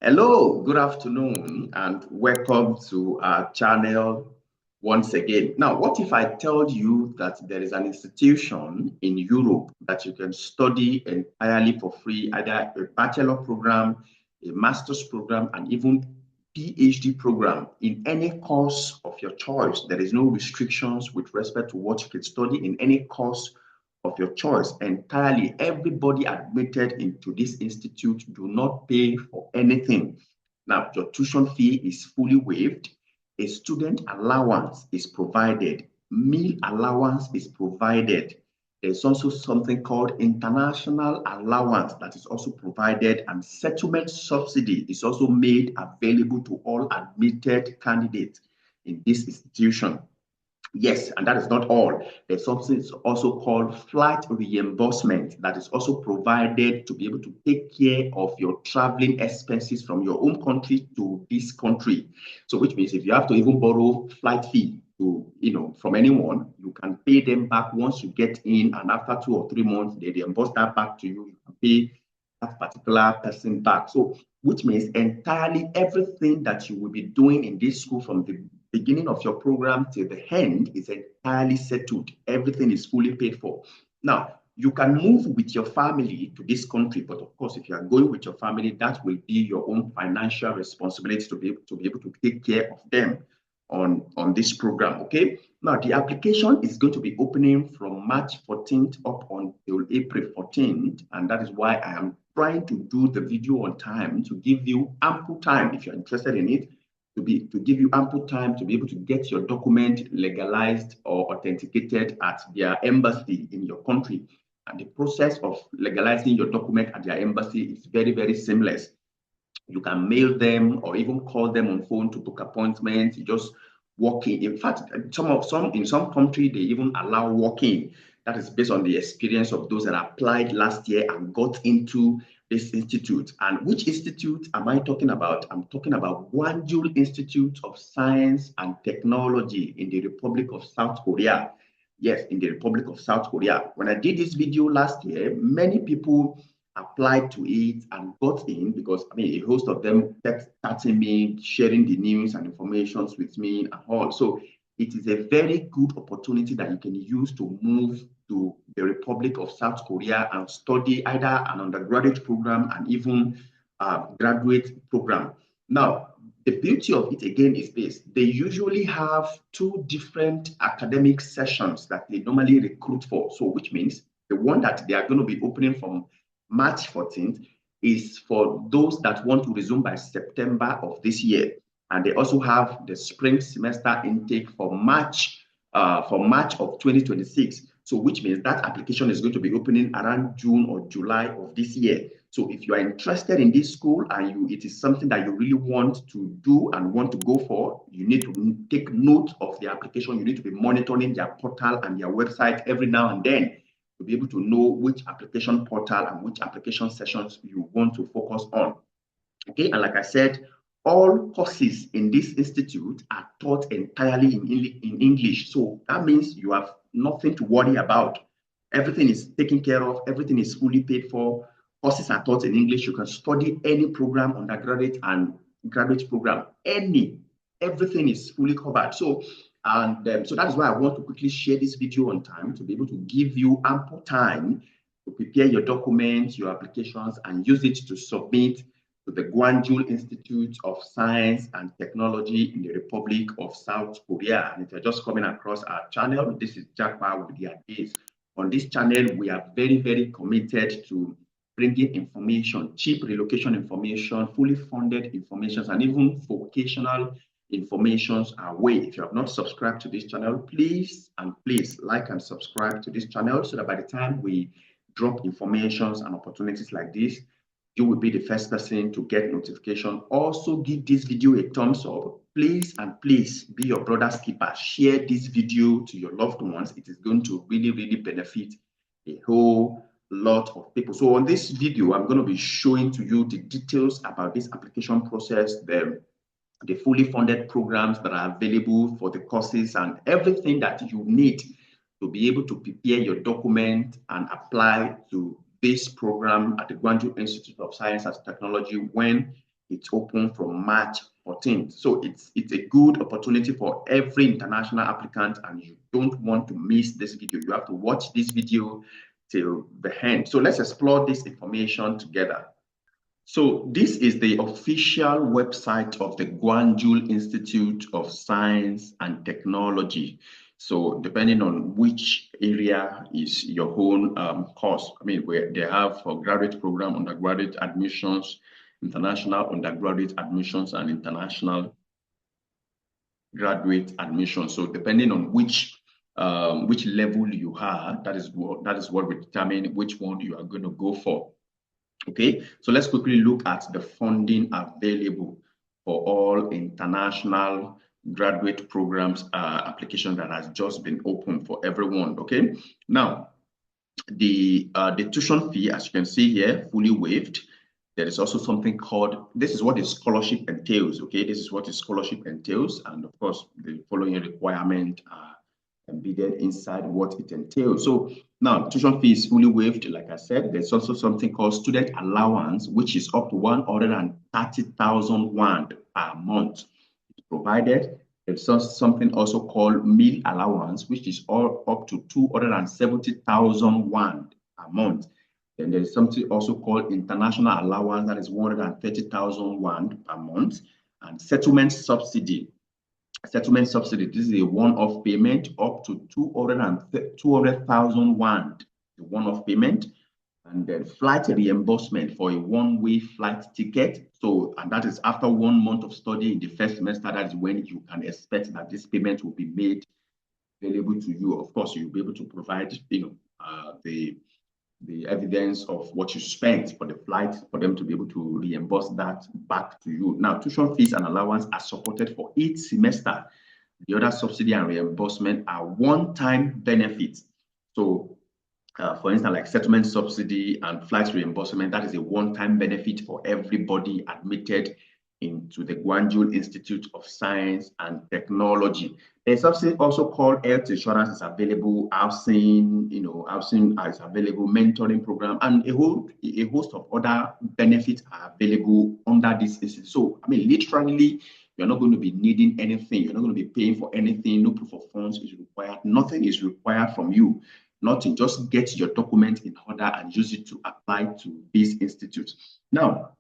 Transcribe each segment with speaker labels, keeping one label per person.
Speaker 1: Hello, good afternoon, and welcome to our channel once again. Now, what if I told you that there is an institution in Europe that you can study entirely for free, either a bachelor program, a master's program, and even PhD program in any course of your choice? There is no restrictions with respect to what you can study in any course of your choice entirely. Everybody admitted into this institute do not pay for anything. Now, your tuition fee is fully waived. A student allowance is provided. Meal allowance is provided. There's also something called international allowance that is also provided, and settlement subsidy is also made available to all admitted candidates in this institution. Yes, and that is not all. There's something also called flight reimbursement that is also provided to be able to take care of your traveling expenses from your home country to this country. So, which means if you have to even borrow flight fee to, from anyone, you can pay them back once you get in, and after 2 or 3 months, they reimburse that back to you. You can pay that particular person back. So, which means entirely everything that you will be doing in this school from the beginning of your program till the end is entirely settled. Everything is fully paid for. Now, you can move with your family to this country, but of course, if you are going with your family, that will be your own financial responsibility to be able to take care of them on this program. Okay. Now, the application is going to be opening from March 14th up until April 14th, and that is why I am trying to do the video on time to give you ample time if you're interested in it to give you ample time to be able to get your document legalized or authenticated at their embassy in your country. And the process of legalizing your document at their embassy is very, very seamless. You can mail them or even call them on phone to book appointments. You just walk in. In fact, in some country they even allow walk-in. That is based on the experience of those that applied last year and got into this institute. And which institute am I talking about? I'm talking about Gwangju Institute of Science and Technology in the Republic of South Korea. Yes, in the Republic of South Korea. When I did this video last year, many people applied to it and got in because a host of them kept starting me, sharing the news and information with me and all. So it is a very good opportunity that you can use to move to the Republic of South Korea and study either an undergraduate program and even a graduate program. Now, the beauty of it again is this: they usually have two different academic sessions that they normally recruit for. So, which means the one that they are going to be opening from March 14th is for those that want to resume by September of this year. And they also have the spring semester intake for March of 2026. So which means that application is going to be opening around June or July of this year. So if you are interested in this school and it is something that you really want to do and want to go for, you need to take note of the application. You need to be monitoring their portal and their website every now and then to be able to know which application portal and which application sessions you want to focus on. Okay, and like I said, all courses in this institute are taught entirely in English. So that means you have nothing to worry about. Everything is taken care of, everything is fully paid for. Courses are taught in English. You can study any program, undergraduate and graduate program, everything is fully covered. So so that is why I want to quickly share this video on time to be able to give you ample time to prepare your documents, your applications, and use it to submit to the Gwangju Institute of Science and Technology in the Republic of South Korea. And if you're just coming across our channel, this is Japa with the ideas. On this channel, we are very, very committed to bringing information, cheap relocation information, fully funded information, and even vocational informations our way. If you have not subscribed to this channel, please like and subscribe to this channel so that by the time we drop informations and opportunities like this, you will be the first person to get notification. Also, give this video a thumbs up. Please be your brother's keeper. Share this video to your loved ones. It is going to really, really benefit a whole lot of people. So on this video, I'm going to be showing to you the details about this application process, the fully funded programs that are available for the courses, and everything that you need to be able to prepare your document and apply to this program at the Gwangju Institute of Science and Technology when It's open from March 14th. So it's a good opportunity for every international applicant, and you don't want to miss this video. You have to watch this video till the end. So let's explore this information together. So this is the official website of the Gwangju Institute of Science and Technology. So depending on which area is your own course, I mean, where they have for graduate program, undergraduate admissions, international undergraduate admissions, and international graduate admissions. So depending on which level you are, that is what will determine which one you are going to go for. Okay, so let's quickly look at the funding available for all international graduate programs application that has just been opened for everyone. Okay, now the tuition fee, as you can see here, fully waived. There is also something called, this is what the scholarship entails. Okay, this is what the scholarship entails, and of course the following requirement are embedded inside what it entails. So now tuition fee is fully waived. Like I said, there's also something called student allowance, which is up to 130,000 won per month. It's provided. There's something also called meal allowance, which is all up to 270,000 won per month. Then there's something also called international allowance, that is 130,000 won per month, and settlement subsidy. Settlement subsidy, this is a one-off payment up to 200,000 won, a one-off payment. And then flight reimbursement for a one-way flight ticket. So, and that is after 1 month of study in the first semester, that is when you can expect that this payment will be made available to you. Of course, you'll be able to provide, the evidence of what you spent for the flight for them to be able to reimburse that back to you. Now, tuition fees and allowance are supported for each semester. The other subsidy and reimbursement are one-time benefits. So, for instance, like settlement subsidy and flight reimbursement, that is a one-time benefit for everybody admitted into the Gwangju Institute of Science and Technology. There's something also called health insurance is available, housing, housing is available, mentoring program, and a host of other benefits are available under this institute. So, I mean, literally, you're not going to be needing anything. You're not going to be paying for anything. No proof of funds is required. Nothing is required from you. Nothing. Just get your document in order and use it to apply to this institute. Now,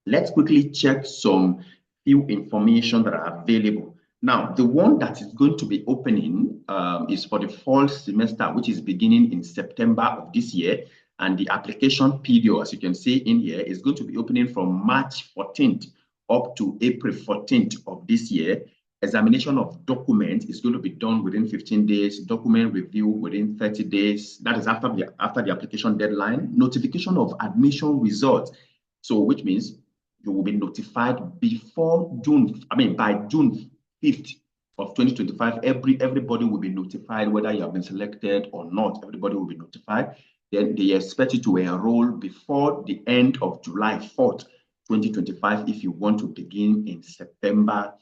Speaker 1: let's quickly check some few information that are available. Now, the one that is going to be opening is for the fall semester, which is beginning in September of this year. And the application period, as you can see in here, is going to be opening from March 14th up to April 14th of this year. Examination of documents is going to be done within 15 days, document review within 30 days. That is after the application deadline. Notification of admission results. So, which means you will be notified before by June 5th of 2025. Everybody will be notified whether you have been selected or not. Everybody will be notified. Then they expect you to enroll before the end of July 4th, 2025, if you want to begin in September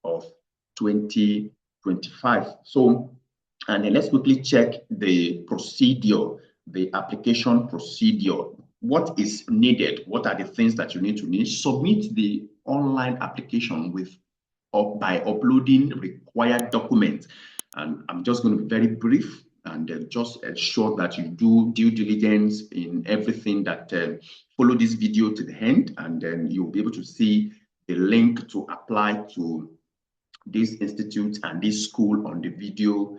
Speaker 1: of 2025. So, and then let's quickly check the procedure, the application procedure. What is needed? What are the things that you need to submit the online application by uploading required documents. And I'm just going to be very brief and just ensure that you do due diligence in everything that follow this video to the end, and then you'll be able to see the link to apply to this institute and this school on the video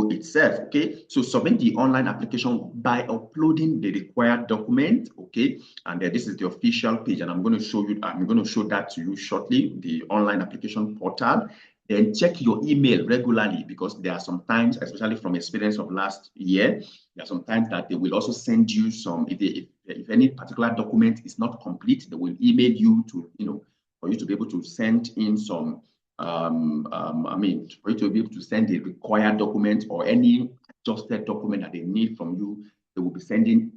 Speaker 1: itself. Okay, so submit the online application by uploading the required document. Okay, and this is the official page, and I'm going to show that to you shortly, the online application portal. Then check your email regularly, because there are some times, especially from experience of last year, there are some times that they will also send you some, if any particular document is not complete, they will email you to, for you to be able to send in some, for you to be able to send the required document or any adjusted document that they need from you. They will be sending,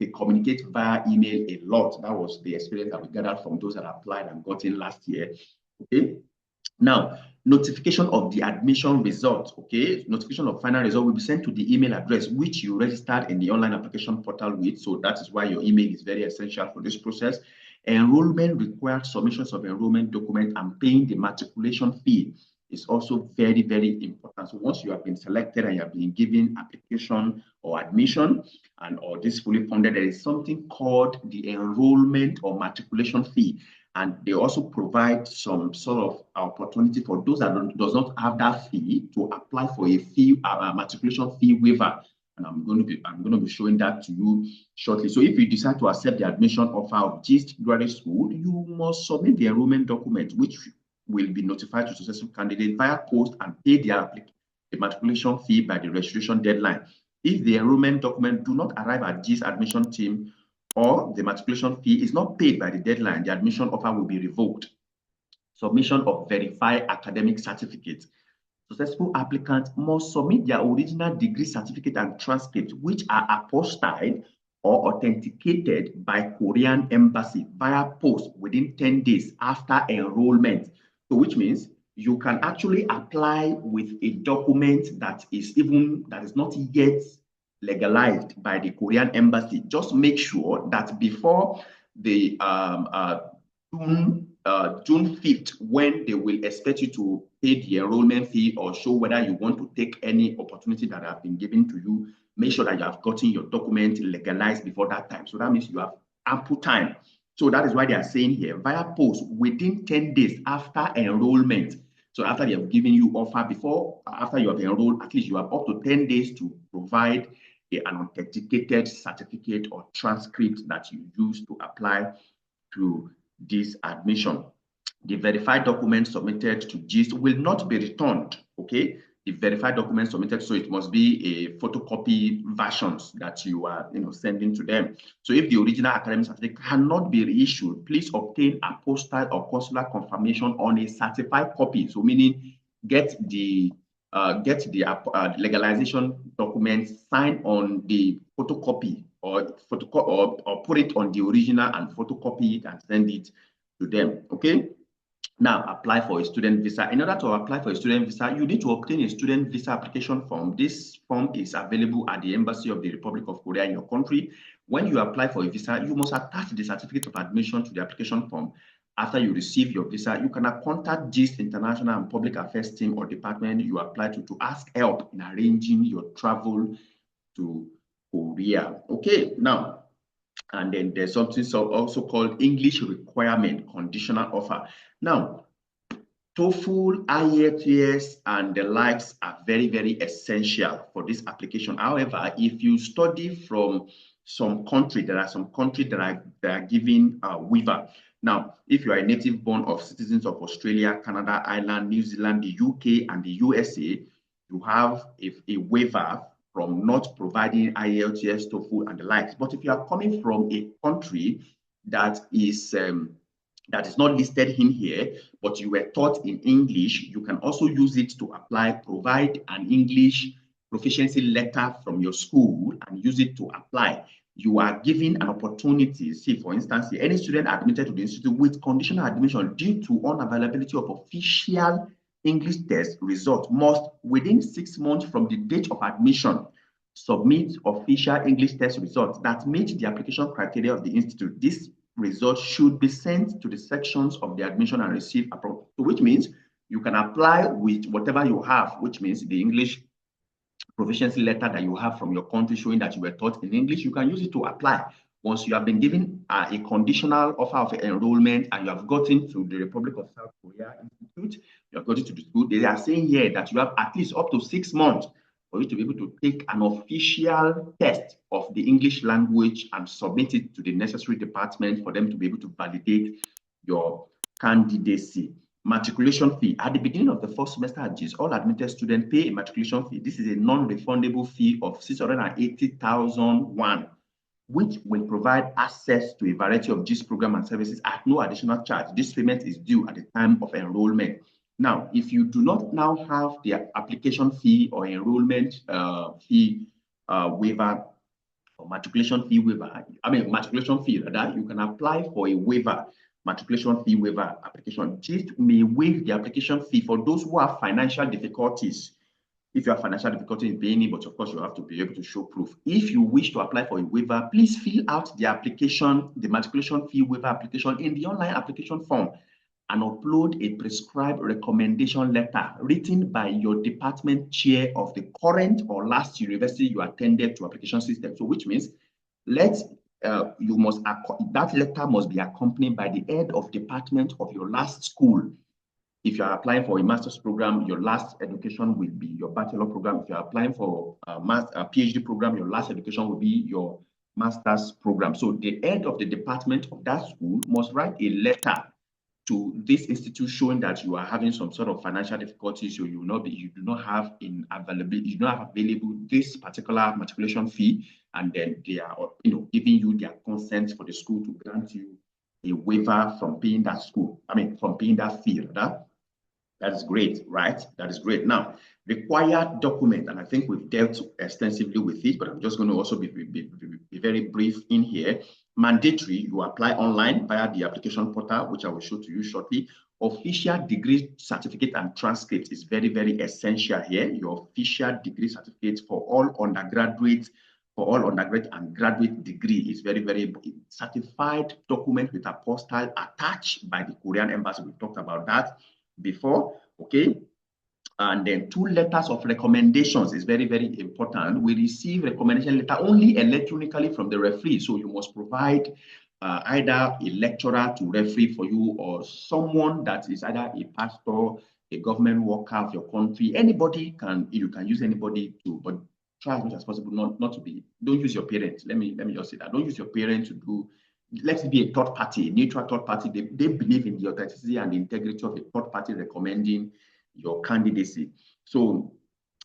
Speaker 1: they communicate via email a lot. That was the experience that we gathered from those that applied and got in last year. Okay. Now, notification of the admission result, okay? Notification of final result will be sent to the email address which you registered in the online application portal with. So that is why your email is very essential for this process. Enrollment requires submissions of enrollment document and paying the matriculation fee is also very, very important. So once you have been selected and you have been given application or admission or this fully funded, there is something called the enrollment or matriculation fee. And they also provide some sort of opportunity for those that does not have that fee to apply for a fee, matriculation fee waiver. And I'm going to be showing that to you shortly. So if you decide to accept the admission offer of GIST Graduate School, you must submit the enrollment document, which will be notified to successful candidates via post and pay the matriculation fee by the registration deadline. If the enrollment document do not arrive at GIST admission team or the matriculation fee is not paid by the deadline, the admission offer will be revoked. Submission of verified academic certificates. Successful applicants must submit their original degree certificate and transcript, which are apostilled or authenticated by Korean embassy via post within 10 days after enrollment. So which means you can actually apply with a document that is not yet legalized by the Korean embassy. Just make sure that before the June 5th, when they will expect you to pay the enrollment fee or show whether you want to take any opportunity that have been given to you, make sure that you have gotten your document legalized before that time. So that means you have ample time. So that is why they are saying here, via post within 10 days after enrollment. So after they have given you offer, after you have enrolled, at least you have up to 10 days to provide an authenticated certificate or transcript that you use to apply to this admission. The verified document submitted to GIST will not be returned, okay? The verified document submitted, so it must be a photocopy versions that you are sending to them. So if the original academic certificate cannot be reissued, please obtain a postal or consular confirmation on a certified copy. So meaning get the legalization document signed on the photocopy or put it on the original and photocopy it and send it to them. Okay. Now apply for a student visa. In order to apply for a student visa, you need to obtain a student visa application form. This form is available at the Embassy of the Republic of Korea in your country. When you apply for a visa, you must attach the certificate of admission to the application form. After you receive your visa, you can contact GIST International and Public Affairs team or department you apply to ask help in arranging your travel to Korea. Okay, now, and then there's something also called English requirement conditional offer. Now, TOEFL, IELTS, and the likes are very, very essential for this application. However, if you study from some country, there are some countries that are giving a waiver. Now, if you are a native born of citizens of Australia, Canada, Ireland, New Zealand, the UK, and the USA, you have a waiver from not providing IELTS, TOEFL, and the likes. But if you are coming from a country that is not listed in here, but you were taught in English, you can also use it to apply, provide an English proficiency letter from your school and use it to apply. You are given an opportunity. See, for instance, any student admitted to the institute with conditional admission due to unavailability of official English test result must, within 6 months from the date of admission, submit official English test results that meet the application criteria of the institute. This result should be sent to the sections of the admission and receive approval. So which means you can apply with whatever you have, which means the English proficiency letter that you have from your country showing that you were taught in English. You can use it to apply. Once you have been given a conditional offer of enrollment and you have gotten to the Republic of South Korea Institute, you have gotten to the school, they are saying here that you have at least up to 6 months for you to be able to take an official test of the English language and submit it to the necessary department for them to be able to validate your candidacy. Matriculation fee. At the beginning of the first semester at GIST, all admitted students pay a matriculation fee. This is a non-refundable fee of 680,000 won, which will provide access to a variety of GIST programs and services at no additional charge. This payment is due at the time of enrollment. Now, if you do not now have the application fee or enrollment fee waiver or matriculation fee waiver, matriculation fee, rather, you can apply for a waiver, matriculation fee waiver application. GIST may waive the application fee for those who have financial difficulties if you have financial difficulty in paying it, but of course you have to be able to show proof. If you wish to apply for a waiver, please fill out the application, the matriculation fee waiver application in the online application form, and upload a prescribed recommendation letter written by your department chair of the current or last university you attended to application system. So which means that letter must be accompanied by the head of department of your last school. If you are applying for a master's program, your last education will be your bachelor program. If you are applying for a PhD program, your last education will be your master's program. So the head of the department of that school must write a letter to this institute showing that you are having some sort of financial difficulties, so you do not have available this particular matriculation fee, and then they are giving you their consent for the school to grant you a waiver from paying that from paying that fee. That is great, right? That is great. Now, required document, and I think we've dealt extensively with it, but I'm just going to also be very brief in here. Mandatory, you apply online via the application portal, which I will show to you shortly. Official degree certificate and transcript is very, very essential here. Your official degree certificate for all undergraduate and graduate degree is very, very important. Certified document with apostille attached by the Korean embassy. We talked about that before, okay? And then 2 letters of recommendations is very, very important. We receive recommendation letter only electronically from the referee. So you must provide either a lecturer to referee for you, or someone that is either a pastor, a government worker of your country. Anybody you can use anybody to, but try as much as possible not to be, don't use your parents. Let me just say that. Don't use your parents to do. Let's be a third party, a neutral third party. They believe in the authenticity and the integrity of a third party recommending your candidacy. So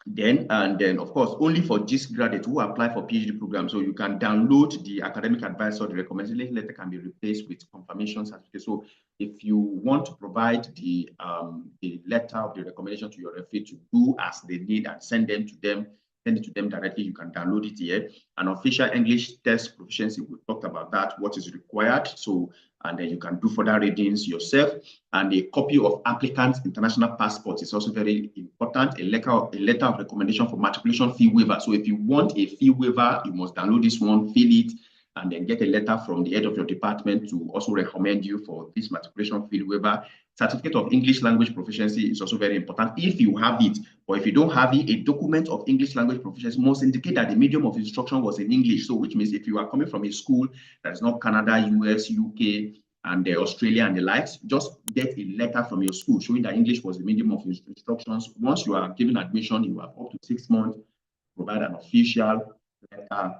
Speaker 1: then of course, only for GIST graduates who apply for PhD programs. So you can download the academic advice, or the recommendation letter can be replaced with confirmation certificate. So if you want to provide the letter of the recommendation to your referee to do as they need and send it to them directly, you can download it here. An official English test proficiency, we talked about that, what is required. So, and then you can do further readings yourself. And a copy of applicant's international passport is also very important. A letter of recommendation for matriculation fee waiver. So if you want a fee waiver, you must download this one, fill it, and then get a letter from the head of your department to also recommend you for this matriculation fee waiver. Certificate of English language proficiency is also very important if you have it. Or if you don't have it, a document of English language proficiency must indicate that the medium of instruction was in English. So which means if you are coming from a school that is not Canada, US, UK, and Australia and the likes, just get a letter from your school showing that English was the medium of instructions. Once you are given admission, you have up to 6 months to provide an official letter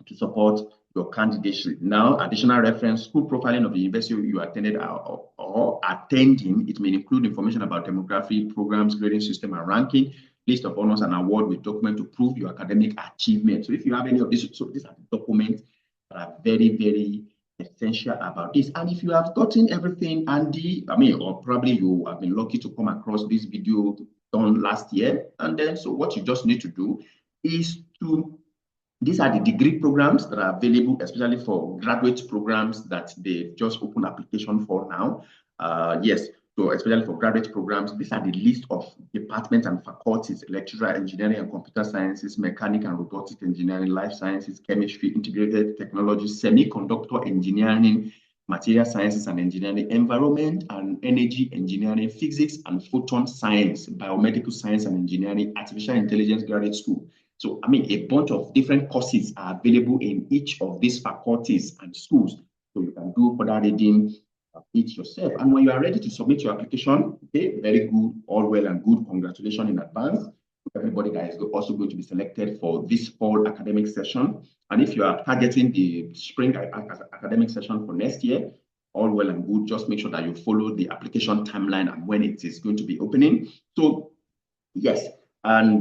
Speaker 1: to support your candidacy. Now, additional reference, school profiling of the university you attended or attending. It may include information about demography, programs, grading system, and ranking, list of honors and award with document to prove your academic achievement. So if you have any of these, so these are the documents that are very, very essential about this. And if you have gotten everything, Andy, or probably you have been lucky to come across this video done last year, and then so what you just need to do is these are the degree programs that are available, especially for graduate programs that they just open application for now. Yes, so especially for graduate programs, these are the list of departments and faculties: electrical engineering and computer sciences, mechanical and robotic engineering, life sciences, chemistry, integrated technology, semiconductor engineering, material sciences and engineering, environment and energy engineering, physics and photon science, biomedical science and engineering, artificial intelligence graduate school. So, a bunch of different courses are available in each of these faculties and schools. So you can do further reading of it yourself. And when you are ready to submit your application, okay, very good, all well and good. Congratulations in advance to everybody that is also going to be selected for this fall academic session. And if you are targeting the spring academic session for next year, all well and good. Just make sure that you follow the application timeline and when it is going to be opening. So, yes. And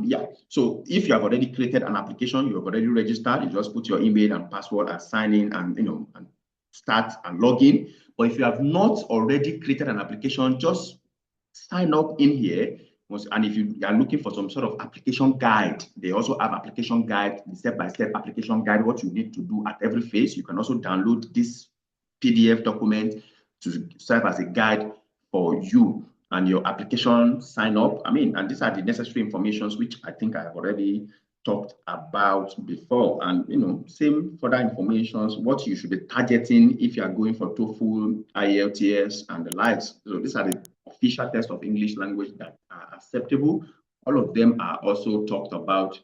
Speaker 1: yeah, so if you have already created an application, you have already registered, you just put your email and password and sign in and and start and log in. But if you have not already created an application, just sign up in here. And if you are looking for some sort of application guide, they also have application guide, the step-by-step application guide, what you need to do at every phase. You can also download this PDF document to serve as a guide for you. and your application sign up. I mean, and these are the necessary informations which I think I have already talked about before. And same further informations, what you should be targeting if you are going for TOEFL, IELTS, and the likes. So these are the official tests of English language that are acceptable. All of them are also talked about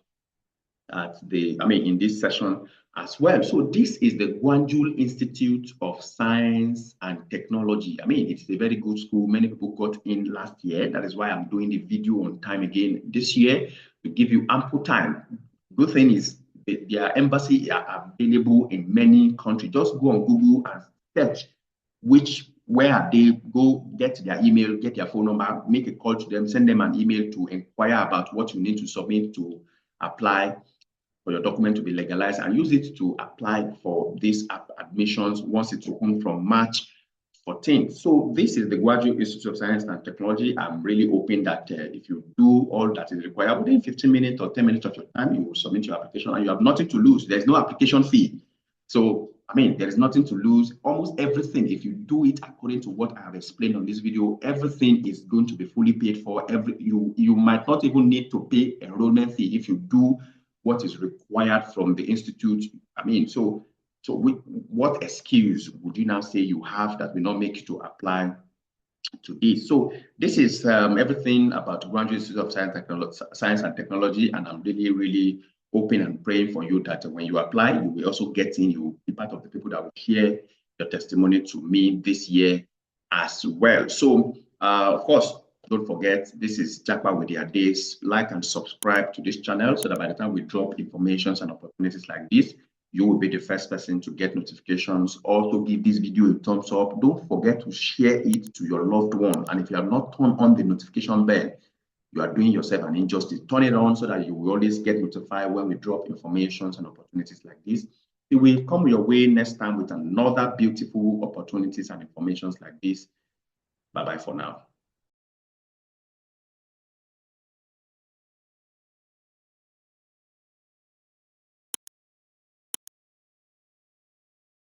Speaker 1: in this session as well. So this is the Guangzhou Institute of Science and Technology. I mean, it's a very good school. Many people got in last year. That is why I'm doing the video on time again this year to give you ample time. Good thing is their embassy are available in many countries. Just go on Google and search where they go, get their email, get their phone number, make a call to them, send them an email to inquire about what you need to submit to apply for your document to be legalized, and use it to apply for these admissions once it's open from March 14th. So this is the Guangzhou Institute of Science and Technology. I'm really hoping that if you do all that is required within 15 minutes or 10 minutes of your time, you will submit your application and you have nothing to lose. There's no application fee. So, there is nothing to lose. Almost everything, if you do it according to what I have explained on this video, everything is going to be fully paid for. You might not even need to pay enrollment fee if you do what is required from the institute. What excuse would you now say you have that will not make you to apply to this? So this is everything about Guangzhou Institute of Science and Technology, and I'm really, really hoping and praying for you that when you apply, you will also get in. You will be part of the people that will share your testimony to me this year as well. So, of course, don't forget, this is Japa with their days. Like and subscribe to this channel so that by the time we drop informations and opportunities like this, you will be the first person to get notifications. Also, give this video a thumbs up. Don't forget to share it to your loved one. And if you have not turned on the notification bell, you are doing yourself an injustice. Turn it on so that you will always get notified when we drop informations and opportunities like this. It will come your way next time with another beautiful opportunities and informations like this. Bye-bye for now.